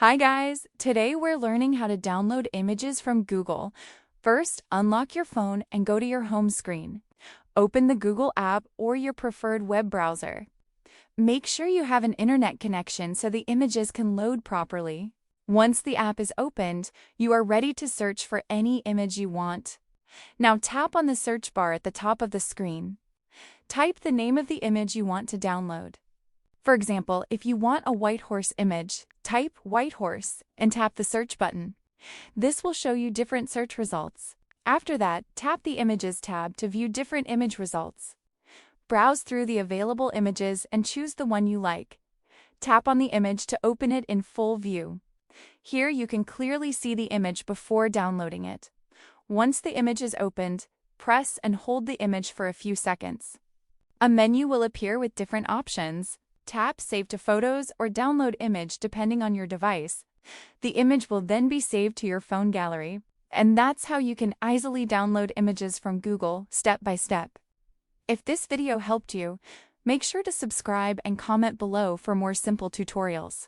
Hi guys! Today we're learning how to download images from Google. First, unlock your phone and go to your home screen. Open the Google app or your preferred web browser. Make sure you have an internet connection so the images can load properly. Once the app is opened, you are ready to search for any image you want. Now tap on the search bar at the top of the screen. Type the name of the image you want to download. For example, if you want a white horse image, type white horse and tap the search button. This will show you different search results. After that, tap the Images tab to view different image results. Browse through the available images and choose the one you like. Tap on the image to open it in full view. Here you can clearly see the image before downloading it. Once the image is opened, press and hold the image for a few seconds. A menu will appear with different options. Tap Save to Photos or Download Image depending on your device. The image will then be saved to your phone gallery. And that's how you can easily download images from Google step by step. If this video helped you, make sure to subscribe and comment below for more simple tutorials.